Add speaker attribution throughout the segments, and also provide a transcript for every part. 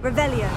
Speaker 1: Revelio.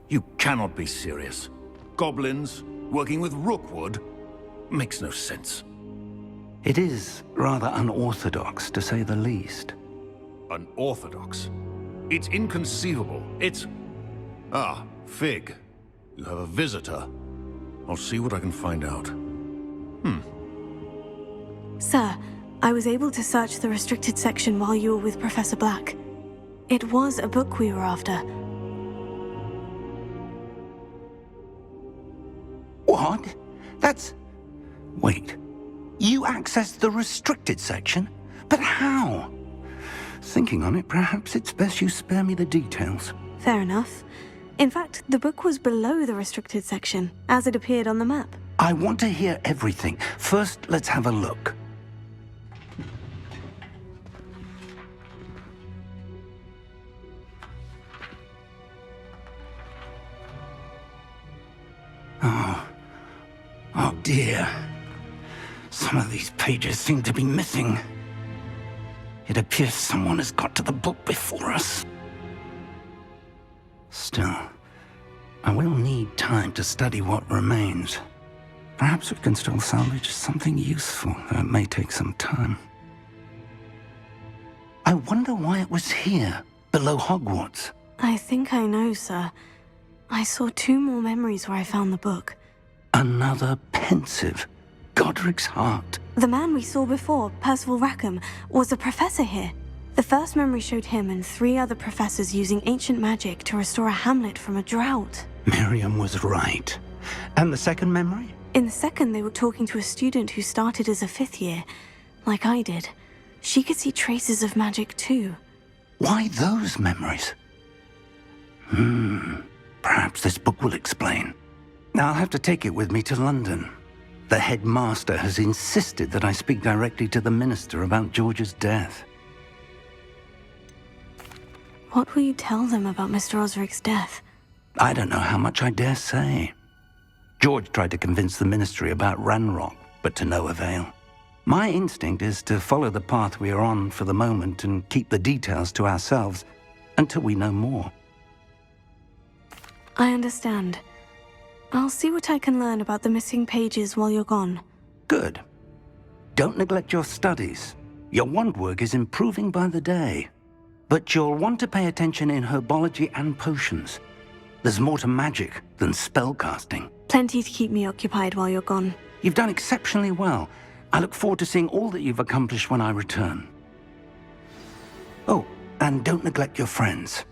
Speaker 2: You cannot be serious. Goblins, working with Rookwood? Makes no sense.
Speaker 3: It is rather unorthodox, to say the least.
Speaker 2: Unorthodox? It's inconceivable. It's... Ah, Fig. You have a visitor. I'll see what I can find out.
Speaker 1: Sir, I was able to search the restricted section while you were with Professor Black. It was a book we were after.
Speaker 3: What? That's... Wait. You accessed the restricted section? But how? Thinking on it, perhaps it's best you spare me the details.
Speaker 1: Fair enough. In fact, the book was below the restricted section, as it appeared on the map.
Speaker 3: I want to hear everything. First, let's have a look. Oh dear. Some of these pages seem to be missing. It appears someone has got to the book before us. Still, I will need time to study what remains. Perhaps we can still salvage something useful, though it may take some time. I wonder why it was here. Below Hogwarts.
Speaker 1: I think I know, sir. I saw 2 more memories where I found the book.
Speaker 3: Another pensive. Godric's heart.
Speaker 1: The man we saw before, Percival Rackham, was a professor here. The first memory showed him and 3 other professors using ancient magic to restore a hamlet from a drought.
Speaker 3: Miriam was right. And the second memory?
Speaker 1: In the second, they were talking to a student who started as a 5th year, like I did. She could see traces of magic too.
Speaker 3: Why those memories? Perhaps this book will explain. I'll have to take it with me to London. The headmaster has insisted that I speak directly to the minister about George's death.
Speaker 1: What will you tell them about Mr. Osric's death?
Speaker 3: I don't know how much I dare say. George tried to convince the ministry about Ranrock, but to no avail. My instinct is to follow the path we are on for the moment and keep the details to ourselves until we know more.
Speaker 1: I understand. I'll see what I can learn about the missing pages while you're gone.
Speaker 3: Good. Don't neglect your studies. Your wand work is improving by the day. But you'll want to pay attention in herbology and potions. There's more to magic than spellcasting.
Speaker 1: Plenty to keep me occupied while you're gone.
Speaker 3: You've done exceptionally well. I look forward to seeing all that you've accomplished when I return. Oh, and don't neglect your friends.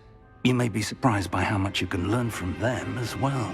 Speaker 3: You may be surprised by how much you can learn from them as well.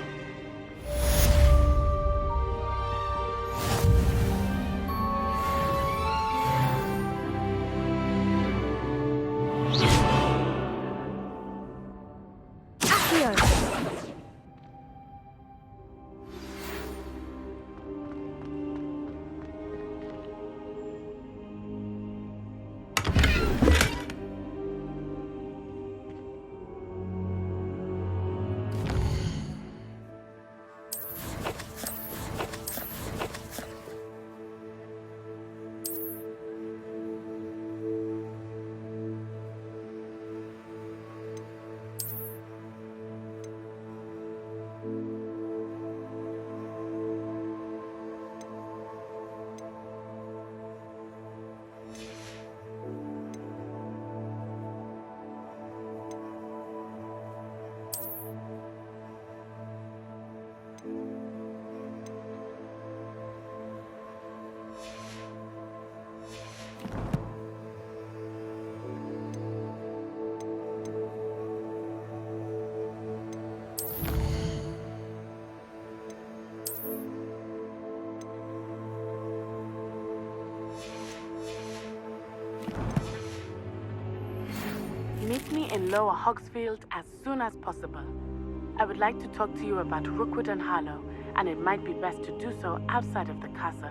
Speaker 4: Meet me in Lower Hogsfield as soon as possible. I would like to talk to you about Rookwood and Harlow, and it might be best to do so outside of the castle.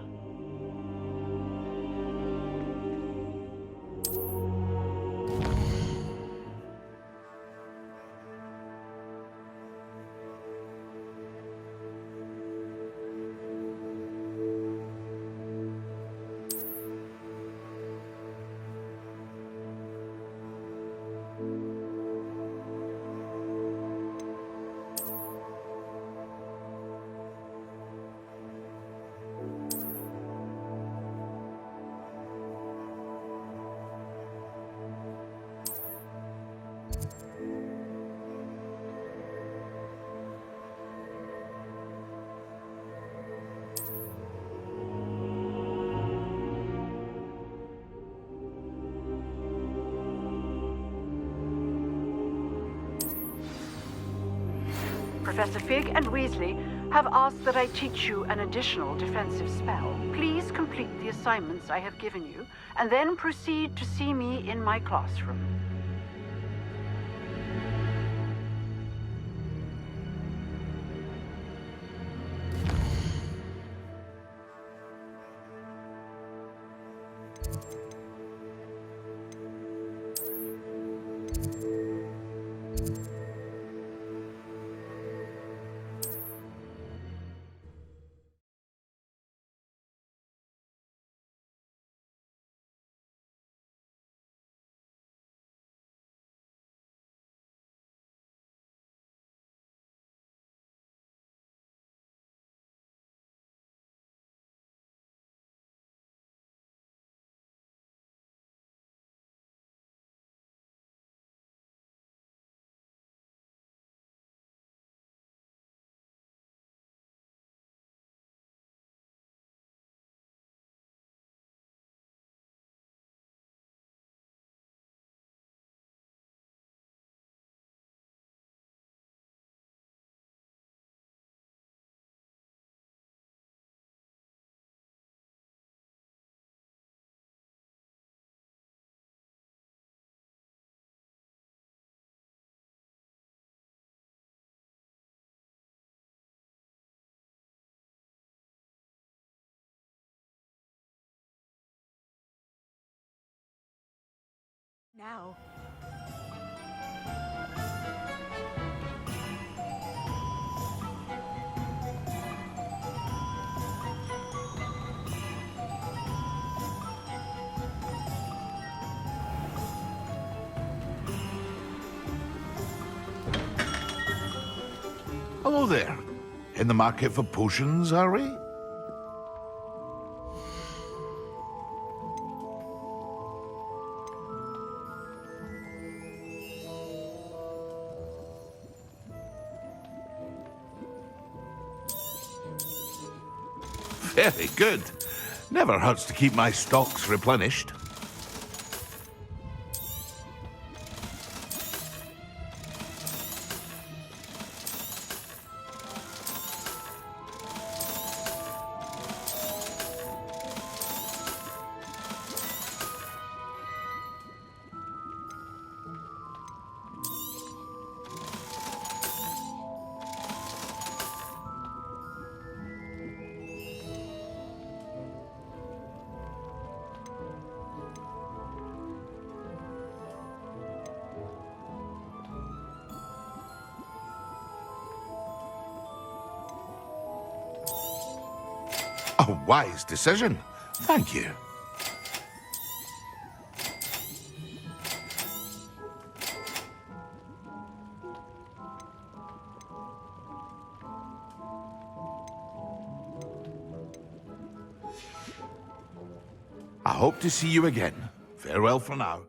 Speaker 5: Professor Fig and Weasley have asked that I teach you an additional defensive spell. Please complete the assignments I have given you, and then proceed to see me in my classroom.
Speaker 1: now.
Speaker 6: Hello there. In the market for potions, are we? Very good. Never hurts to keep my stocks replenished. A wise decision. Thank you. I hope to see you again. Farewell for now.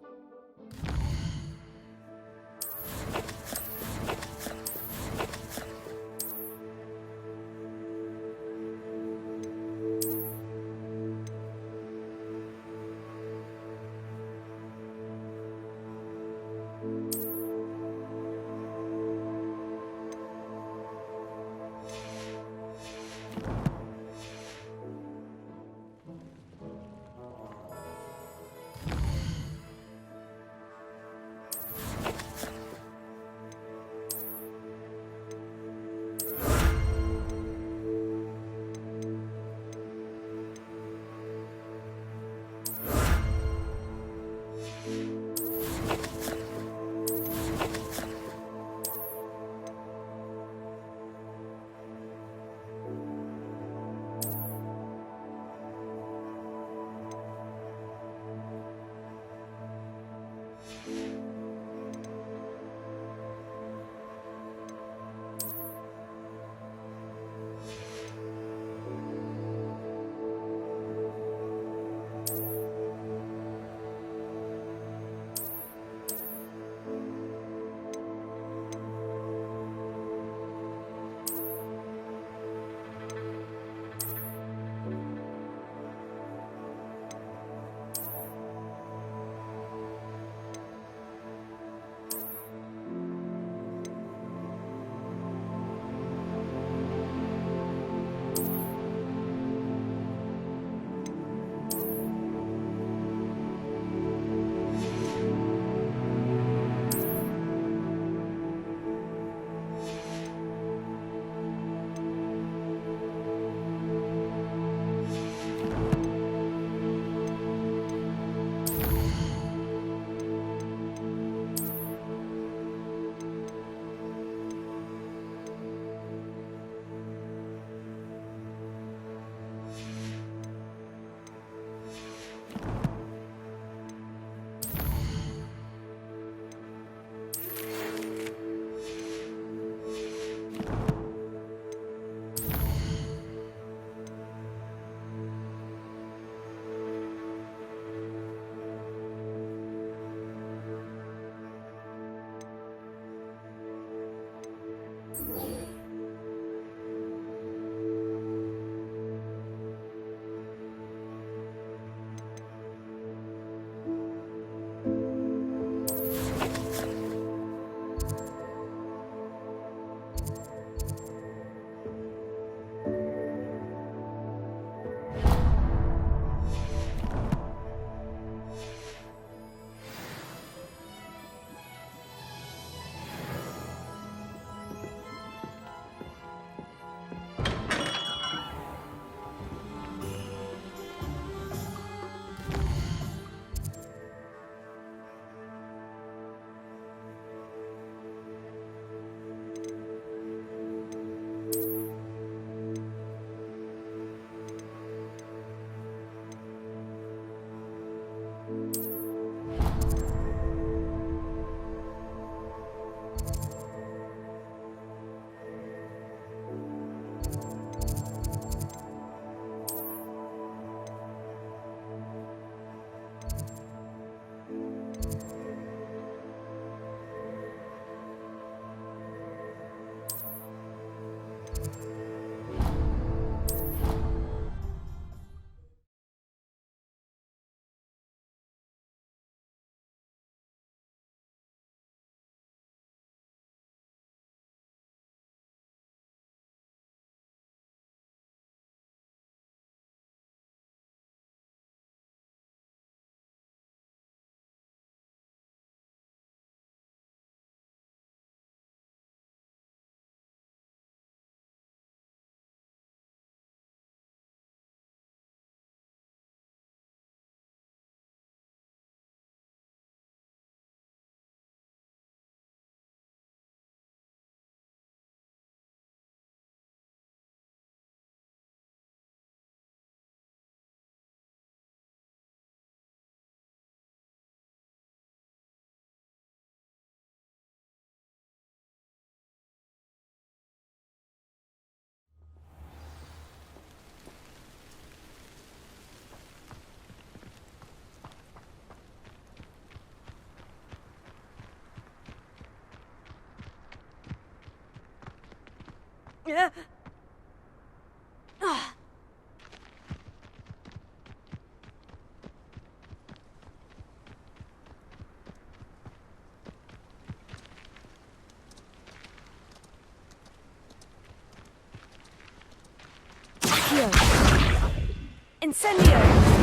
Speaker 7: Incendio!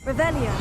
Speaker 7: Revelio.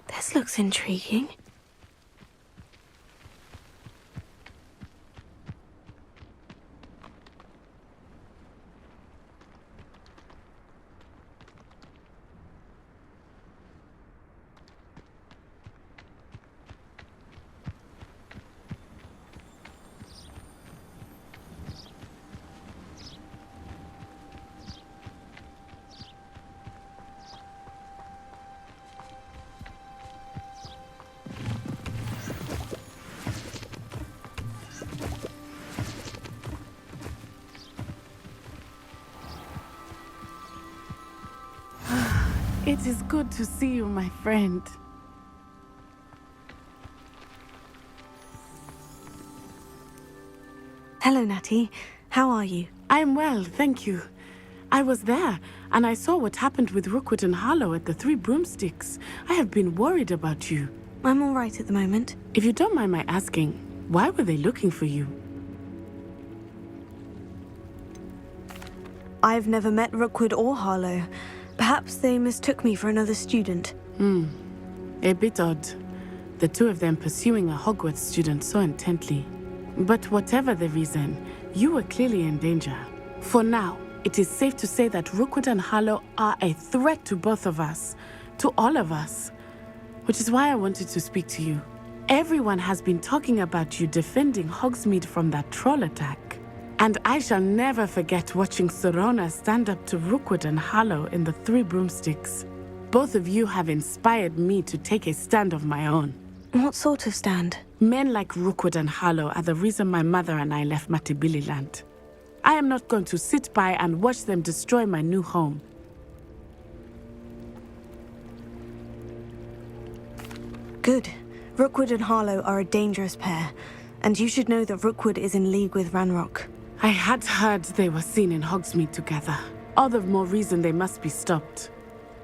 Speaker 1: This looks intriguing.
Speaker 4: It is good to see you, my friend.
Speaker 1: Hello, Natty. How are you?
Speaker 4: I'm well, thank you. I was there, and I saw what happened with Rookwood and Harlow at the Three Broomsticks. I have been worried about you.
Speaker 1: I'm all right at the moment.
Speaker 4: If you don't mind my asking, why were they looking for you?
Speaker 1: I've never met Rookwood or Harlow. Perhaps they mistook me for another student.
Speaker 4: A bit odd. The two of them pursuing a Hogwarts student so intently. But whatever the reason, you were clearly in danger. For now, it is safe to say that Rookwood and Harlow are a threat to both of us. To all of us. Which is why I wanted to speak to you. Everyone has been talking about you defending Hogsmeade from that troll attack. And I shall never forget watching Sorona stand up to Rookwood and Harlow in the Three Broomsticks. Both of you have inspired me to take a stand of my own.
Speaker 1: What sort of stand?
Speaker 4: Men like Rookwood and Harlow are the reason my mother and I left Matabeleland. I am not going to sit by and watch them destroy my new home.
Speaker 1: Good. Rookwood and Harlow are a dangerous pair, and you should know that Rookwood is in league with Ranrock.
Speaker 4: I had heard they were seen in Hogsmeade together. All the more reason they must be stopped.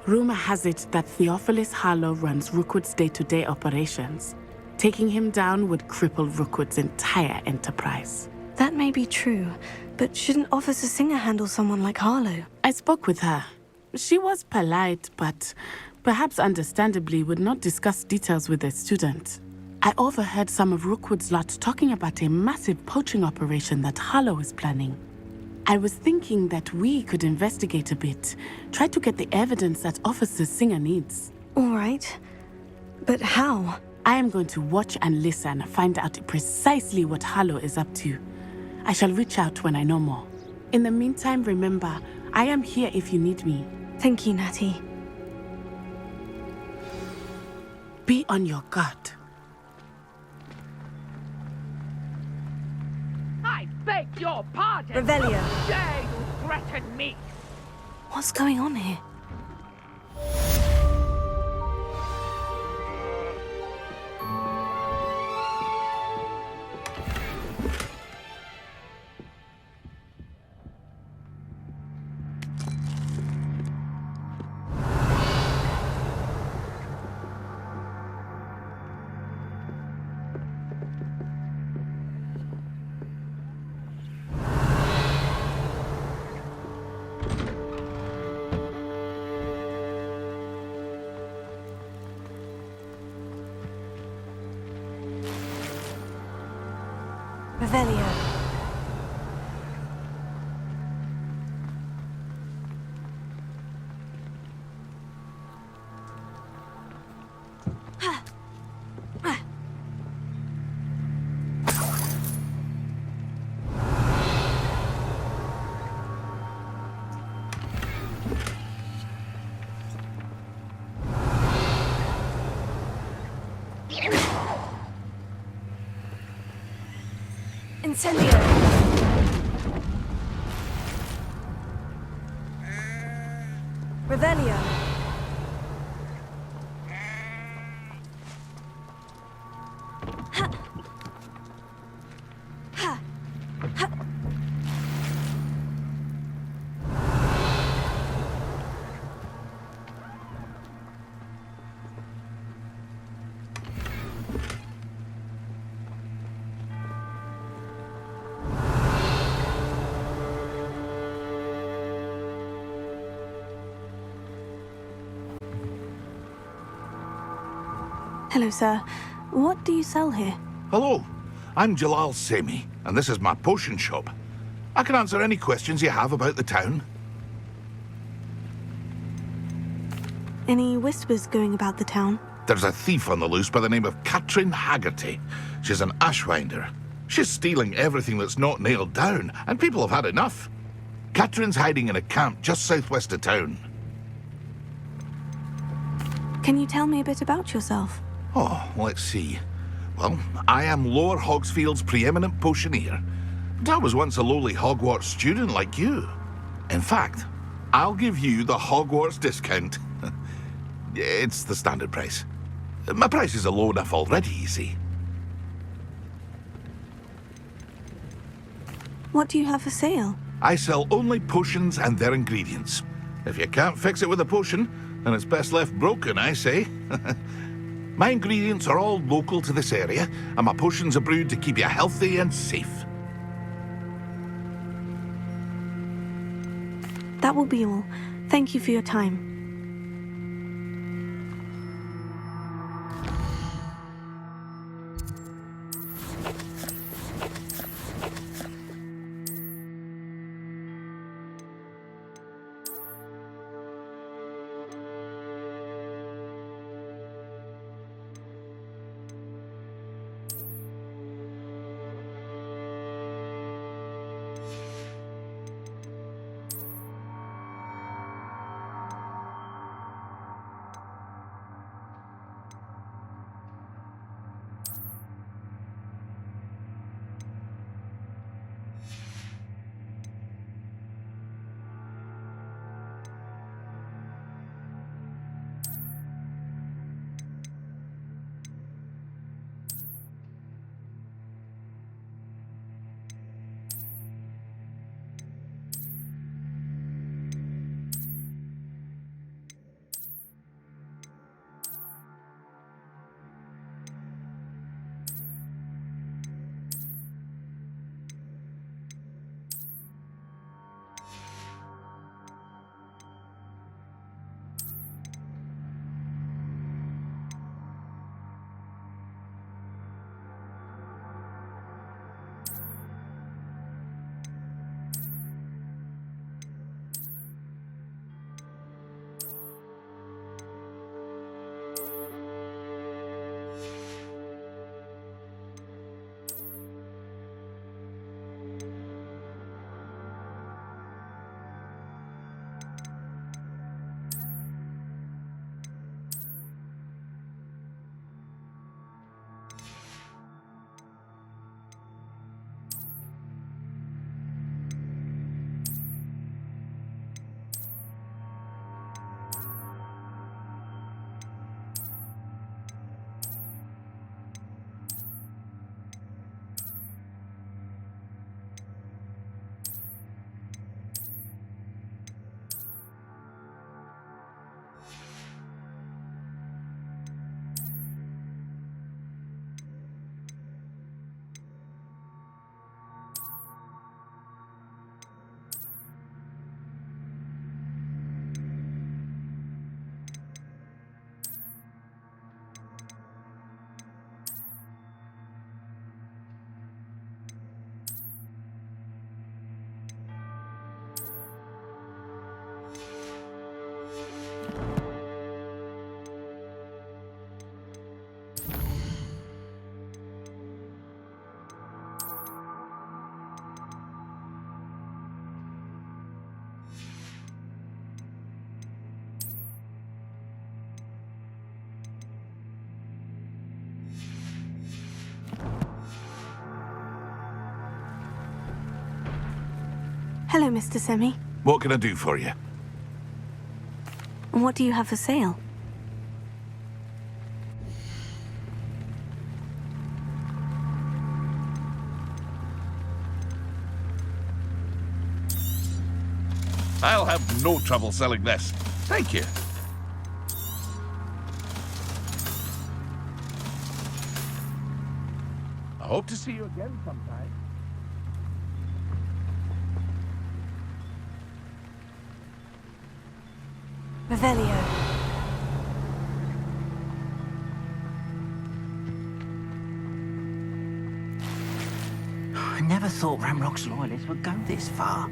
Speaker 4: Rumor has it that Theophilus Harlow runs Rookwood's day-to-day operations. Taking him down would cripple Rookwood's entire enterprise.
Speaker 1: That may be true, but shouldn't Officer Singer handle someone like Harlow?
Speaker 4: I spoke with her. She was polite, but perhaps understandably would not discuss details with a student. I overheard some of Rookwood's lot talking about a massive poaching operation that Harlow is planning. I was thinking that we could investigate a bit, try to get the evidence that Officer Singer needs.
Speaker 1: All right. But how?
Speaker 4: I am going to watch and listen, find out precisely what Harlow is up to. I shall reach out when I know more. In the meantime, remember, I am here if you need me.
Speaker 1: Thank you, Natty.
Speaker 4: Be on your guard.
Speaker 7: I beg your pardon!
Speaker 1: Revelio.
Speaker 7: How dare you threaten me?
Speaker 1: What's going on here? Revelio. Incendio! Revelio! Ha! Ha! Ha! Hello, sir. What do you sell here?
Speaker 6: Hello, I'm Jalal Semi, and this is my potion shop. I can answer any questions you have about the town.
Speaker 1: Any whispers going about the town?
Speaker 6: There's a thief on the loose by the name of Katrin Haggerty. She's an ashwinder. She's stealing everything that's not nailed down, and people have had enough. Katrin's hiding in a camp just southwest of town.
Speaker 1: Can you tell me a bit about yourself?
Speaker 6: Oh, let's see. Well, I am Lower Hogsfield's preeminent potioneer. But I was once a lowly Hogwarts student like you. In fact, I'll give you the Hogwarts discount. It's the standard price. My prices are low enough already, you see.
Speaker 1: What do you have for sale?
Speaker 6: I sell only potions and their ingredients. If you can't fix it with a potion, then it's best left broken, I say. My ingredients are all local to this area, and my potions are brewed to keep you healthy and safe.
Speaker 1: That will be all. Thank you for your time. Hello, Mr. Semi.
Speaker 6: What can I do for you?
Speaker 1: And what do you have for sale?
Speaker 6: I'll have no trouble selling this. Thank you. I hope to see you again sometime.
Speaker 1: Revelio.
Speaker 3: I never thought Ramrock's loyalists would go this far.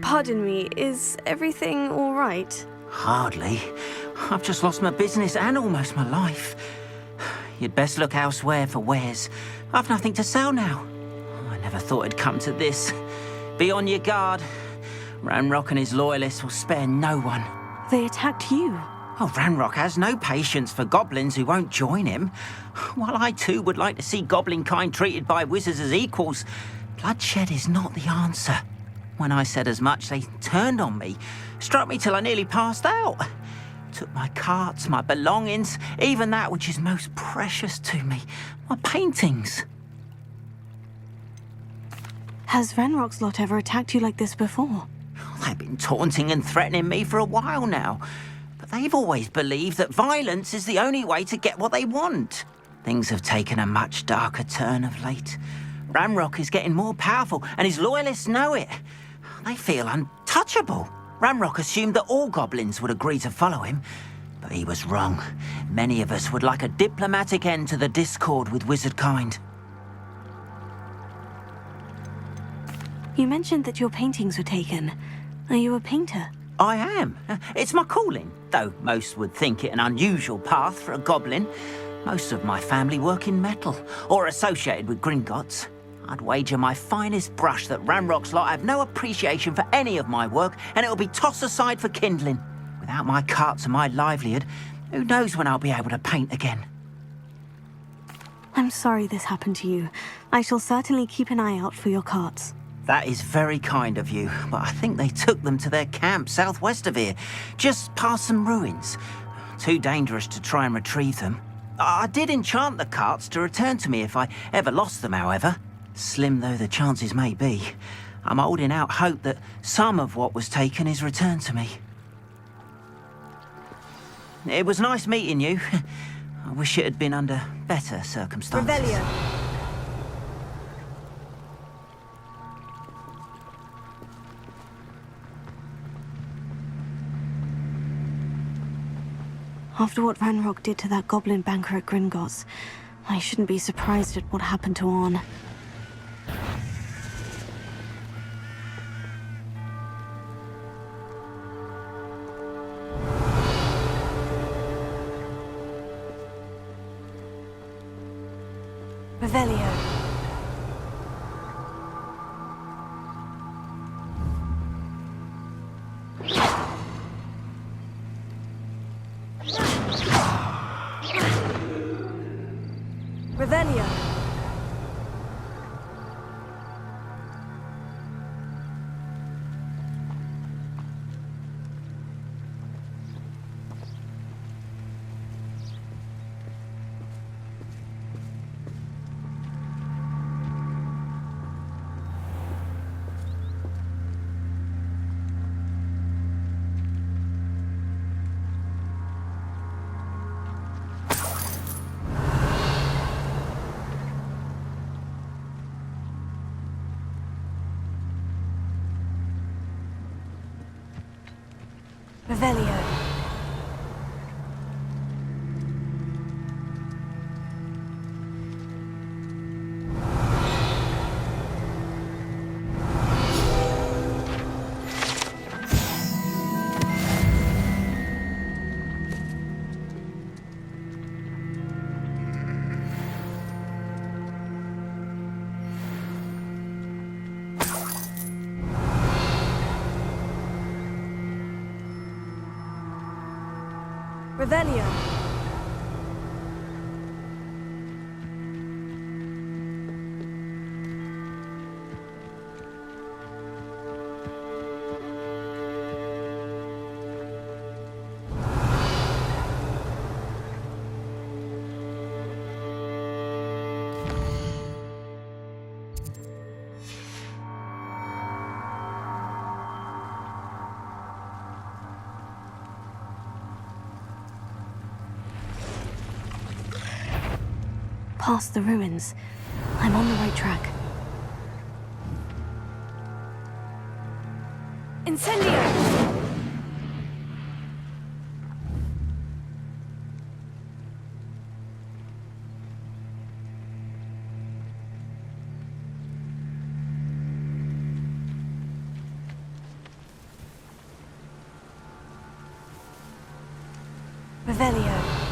Speaker 1: Pardon me, is everything all right?
Speaker 3: Hardly. I've just lost my business and almost my life. You'd best look elsewhere for wares. I've nothing to sell now. I never thought it'd come to this. Be on your guard. Ranrock and his loyalists will spare no one.
Speaker 1: They attacked you.
Speaker 3: Oh, Ranrock has no patience for goblins who won't join him. While I too would like to see goblin kind treated by wizards as equals, bloodshed is not the answer. When I said as much, they turned on me, struck me till I nearly passed out. Took my carts, my belongings, even that which is most precious to me, my paintings.
Speaker 1: Has Ranrock's lot ever attacked you like this before?
Speaker 3: They've been taunting and threatening me for a while now, but they've always believed that violence is the only way to get what they want. Things have taken a much darker turn of late. Ranrock is getting more powerful, and his loyalists know it. They feel untouchable. Ranrock assumed that all goblins would agree to follow him, but he was wrong. Many of us would like a diplomatic end to the discord with wizard kind.
Speaker 1: You mentioned that your paintings were taken. Are you a painter?
Speaker 3: I am. It's my calling, though most would think it an unusual path for a goblin. Most of my family work in metal, or associated with Gringotts. I'd wager my finest brush that Ranrock's lot have no appreciation for any of my work, and it'll be tossed aside for kindling. Without my carts and my livelihood, who knows when I'll be able to paint again.
Speaker 1: I'm sorry this happened to you. I shall certainly keep an eye out for your carts.
Speaker 3: That is very kind of you, but I think they took them to their camp southwest of here, just past some ruins. Too dangerous to try and retrieve them. I did enchant the carts to return to me if I ever lost them, however. Slim though the chances may be, I'm holding out hope that some of what was taken is returned to me. It was nice meeting you. I wish it had been under better circumstances.
Speaker 1: Revelio. After what Ranrock did to that goblin banker at Gringotts, I shouldn't be surprised at what happened to Orn. Revelio. Revelio. Revelio. Revelio. Past the ruins. I'm on the right track. Incendio! Revelio.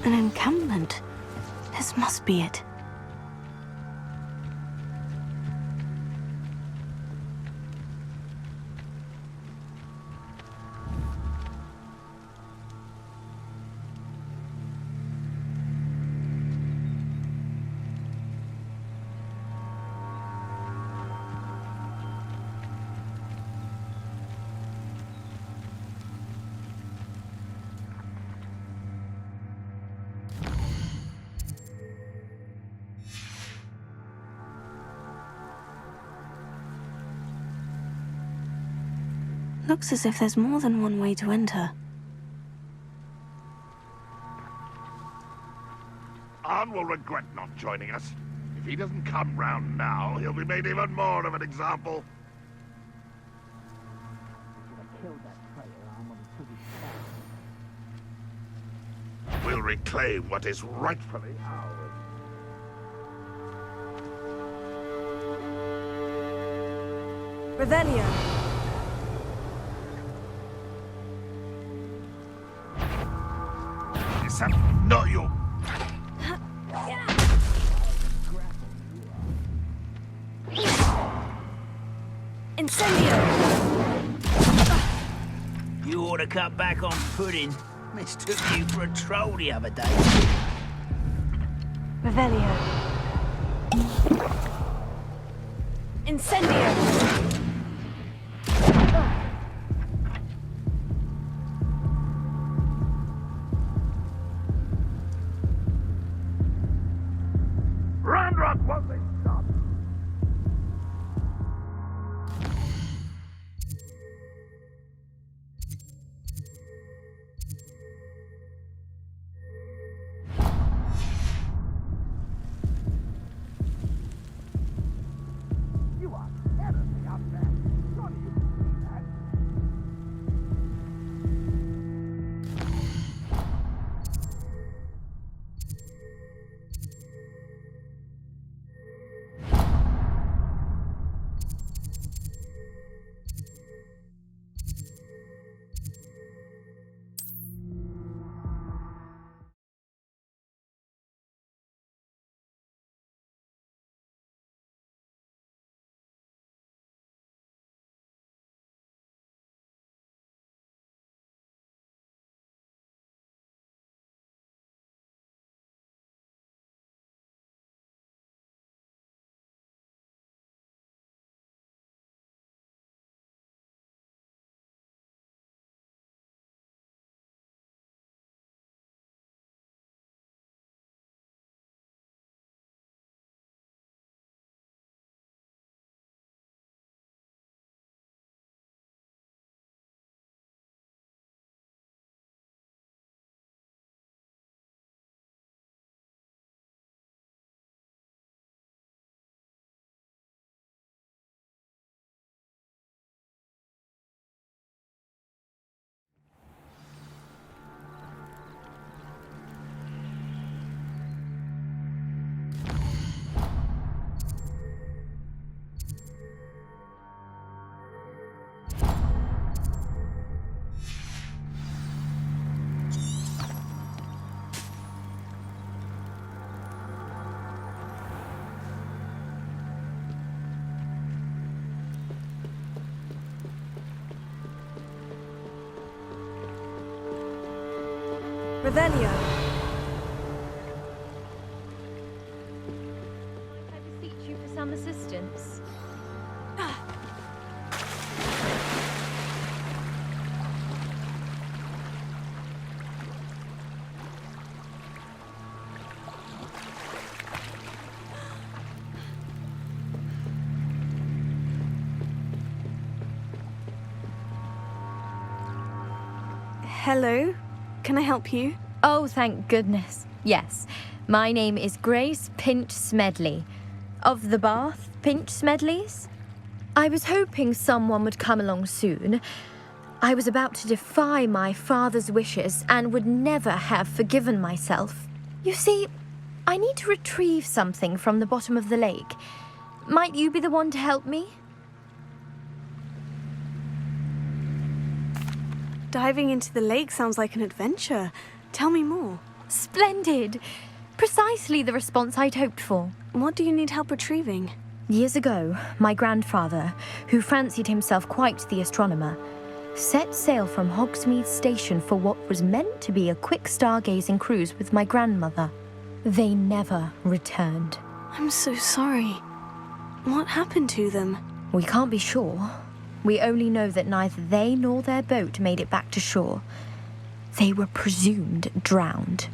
Speaker 1: An encampment. This must be it. Looks as if there's more than one way to enter.
Speaker 6: Arn will regret not joining us. If he doesn't come round now, he'll be made even more of an example. We'll reclaim what is rightfully ours.
Speaker 1: Revelio.
Speaker 6: Listen, not you.
Speaker 1: Incendio!
Speaker 8: You ought to cut back on pudding. Mistook you for a troll the other day.
Speaker 1: Revelio. Incendio!
Speaker 6: Randrock won't be stopped. You are terribly up.
Speaker 1: Revelio.
Speaker 9: I beseech you for some assistance.
Speaker 1: Hello, can I help you?
Speaker 9: Oh, thank goodness. Yes, my name is Grace Pinch Smedley, of the Bath Pinch Smedleys. I was hoping someone would come along soon. I was about to defy my father's wishes and would never have forgiven myself. You see, I need to retrieve something from the bottom of the lake. Might you be the one to help me?
Speaker 1: Diving into the lake sounds like an adventure. Tell me more.
Speaker 9: Splendid! Precisely the response I'd hoped for.
Speaker 1: What do you need help retrieving?
Speaker 9: Years ago, my grandfather, who fancied himself quite the astronomer, set sail from Hogsmeade Station for what was meant to be a quick stargazing cruise with my grandmother. They never returned.
Speaker 1: I'm so sorry. What happened to them?
Speaker 9: We can't be sure. We only know that neither they nor their boat made it back to shore. They were presumed drowned.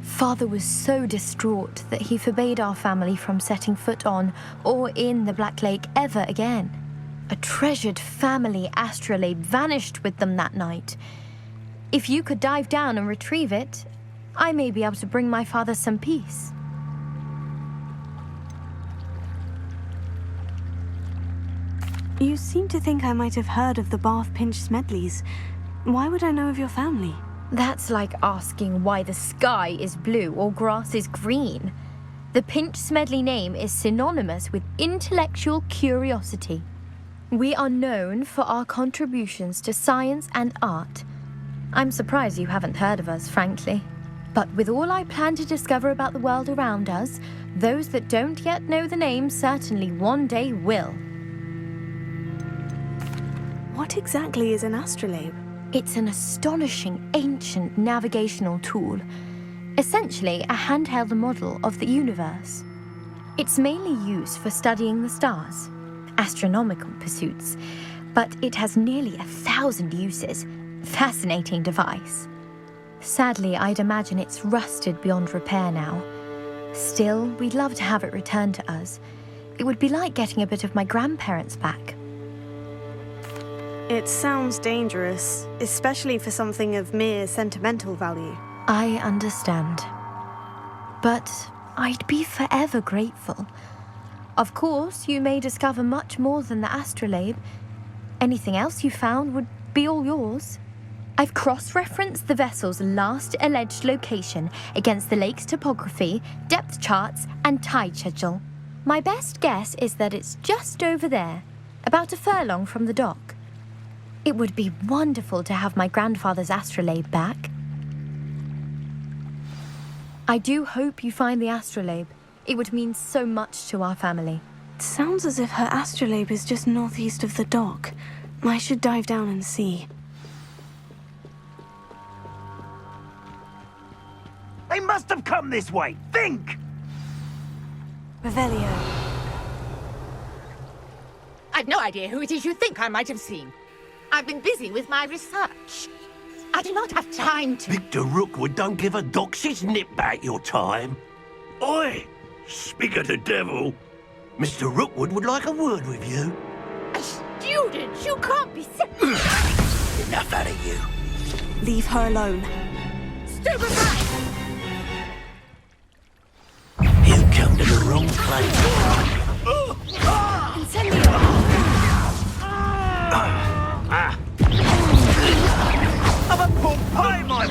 Speaker 9: Father was so distraught that he forbade our family from setting foot on or in the Black Lake ever again. A treasured family astrolabe vanished with them that night. If you could dive down and retrieve it, I may be able to bring my father some peace.
Speaker 1: You seem to think I might have heard of the Bath Pinch Smedleys. Why would I know of your family?
Speaker 9: That's like asking why the sky is blue or grass is green. The Pinch Smedley name is synonymous with intellectual curiosity. We are known for our contributions to science and art. I'm surprised you haven't heard of us, frankly. But with all I plan to discover about the world around us, those that don't yet know the name certainly one day will.
Speaker 1: What exactly is an astrolabe?
Speaker 9: It's an astonishing ancient navigational tool, essentially a handheld model of the universe. It's mainly used for studying the stars, astronomical pursuits, but it has nearly 1,000 uses. Fascinating device. Sadly, I'd imagine it's rusted beyond repair now. Still, we'd love to have it returned to us. It would be like getting a bit of my grandparents back.
Speaker 1: It sounds dangerous, especially for something of mere sentimental value.
Speaker 9: I understand. But I'd be forever grateful. Of course, you may discover much more than the astrolabe. Anything else you found would be all yours. I've cross-referenced the vessel's last alleged location against the lake's topography, depth charts, and tide schedule. My best guess is that it's just over there, about a furlong from the dock. It would be wonderful to have my grandfather's astrolabe back. I do hope you find the astrolabe. It would mean so much to our family.
Speaker 1: It sounds as if her astrolabe is just northeast of the dock. I should dive down and see.
Speaker 8: They must have come this way. Think!
Speaker 1: Revelio.
Speaker 7: I've no idea who it is you think I might have seen. I've been busy with my research. I do not have time to...
Speaker 10: Victor Rookwood don't give a doxy's nip back your time. Oi! Speak of the devil. Mr. Rookwood would like a word with you.
Speaker 7: A student? You can't be serious.
Speaker 10: Enough out of you.
Speaker 1: Leave her alone.
Speaker 7: Stupefy!
Speaker 10: You come to the wrong place.
Speaker 8: I'm a pork pie, my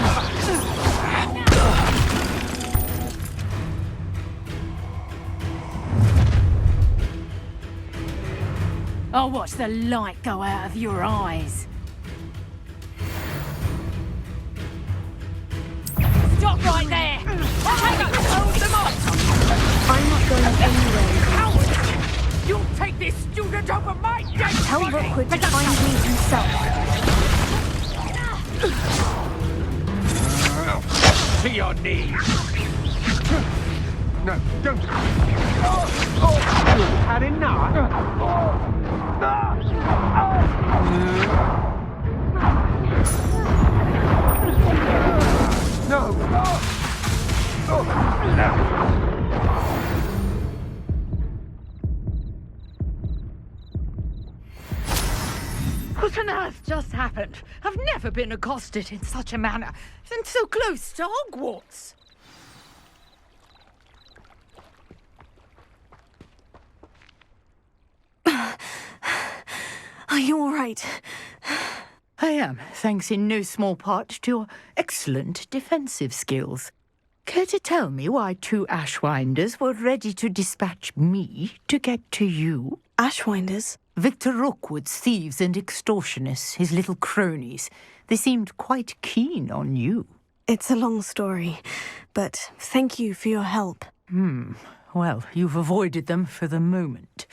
Speaker 7: I'll watch the light go out of your eyes. Stop right there! Hang up! Hold them off!
Speaker 1: I'm not going anywhere.
Speaker 7: Coward! You'll take this student over my dead
Speaker 1: Tell
Speaker 7: body!
Speaker 1: Rookwood to find me himself.
Speaker 10: To your knees!
Speaker 3: No, don't.
Speaker 10: Had enough?
Speaker 3: No.
Speaker 7: What on earth just happened? I've never been accosted in such a manner, and so close to Hogwarts.
Speaker 1: Are you all right?
Speaker 7: I am, thanks in no small part to your excellent defensive skills. Care to tell me why 2 Ashwinders were ready to dispatch me to get to you?
Speaker 1: Ashwinders?
Speaker 7: Victor Rookwood's thieves and extortionists, his little cronies. They seemed quite keen on you.
Speaker 1: It's a long story, but thank you for your help.
Speaker 7: Well, you've avoided them for the moment.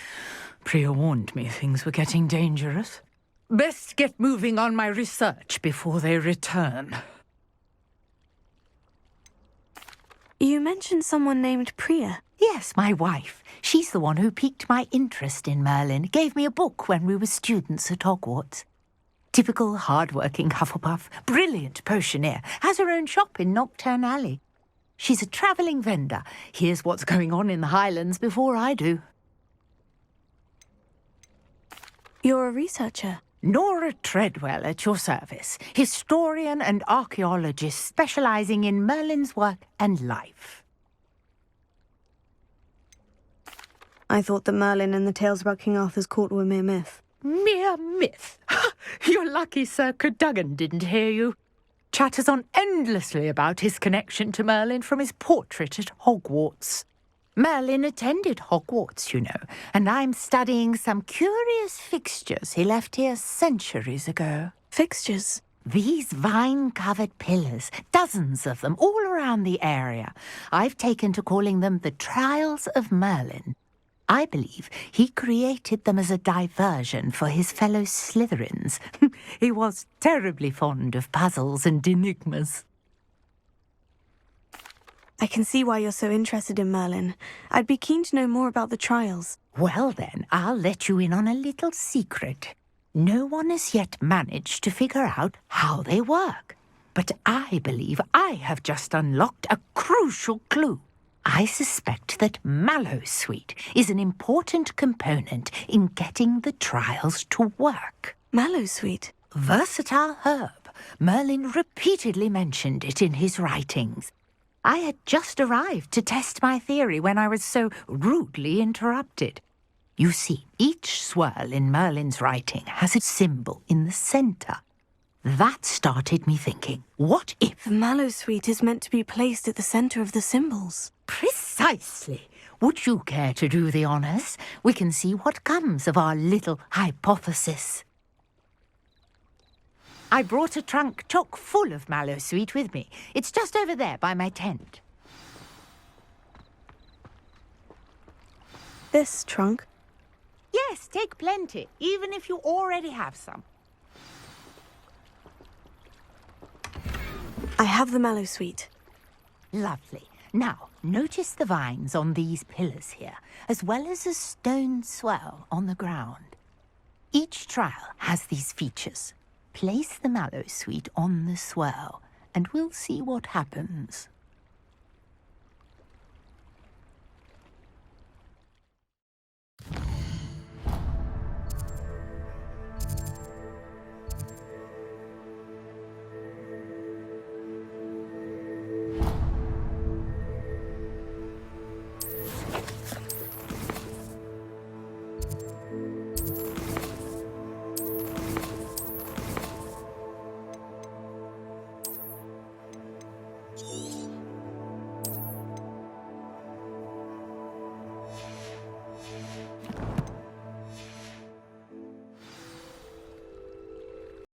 Speaker 7: Priya warned me things were getting dangerous. Best get moving on my research before they return.
Speaker 1: You mentioned someone named Priya.
Speaker 7: Yes, my wife. She's the one who piqued my interest in Merlin. Gave me a book when we were students at Hogwarts. Typical hard-working Hufflepuff. Brilliant potioneer. Has her own shop in Knockturn Alley. She's a travelling vendor. Hears what's going on in the Highlands before I do.
Speaker 1: You're a researcher.
Speaker 7: Nora Treadwell at your service. Historian and archaeologist specialising in Merlin's work and life.
Speaker 1: I thought that Merlin and the tales about King Arthur's court were mere myth.
Speaker 7: Mere myth? You're lucky Sir Cadogan didn't hear you. Chatters on endlessly about his connection to Merlin from his portrait at Hogwarts. Merlin attended Hogwarts, you know, and I'm studying some curious fixtures he left here centuries ago.
Speaker 1: Fixtures?
Speaker 7: These vine-covered pillars, dozens of them, all around the area. I've taken to calling them the Trials of Merlin. I believe he created them as a diversion for his fellow Slytherins. He was terribly fond of puzzles and enigmas.
Speaker 1: I can see why you're so interested in Merlin. I'd be keen to know more about the trials.
Speaker 7: Well then, I'll let you in on a little secret. No one has yet managed to figure out how they work. But I believe I have just unlocked a crucial clue. I suspect that Mallowsweet is an important component in getting the trials to work.
Speaker 1: Mallowsweet?
Speaker 7: Versatile herb. Merlin repeatedly mentioned it in his writings. I had just arrived to test my theory when I was so rudely interrupted. You see, each swirl in Merlin's writing has a symbol in the centre. That started me thinking, what if...
Speaker 1: The Mallowsweet is meant to be placed at the centre of the symbols.
Speaker 7: Precisely. Would you care to do the honours? We can see what comes of our little hypothesis. I brought a trunk chock full of Mallowsweet with me. It's just over there by my tent.
Speaker 1: This trunk?
Speaker 7: Yes, take plenty, even if you already have some.
Speaker 1: I have the Mallowsweet.
Speaker 7: Lovely. Now, notice the vines on these pillars here, as well as a stone swell on the ground. Each trial has these features. Place the Mallowsweet on the swirl, and we'll see what happens.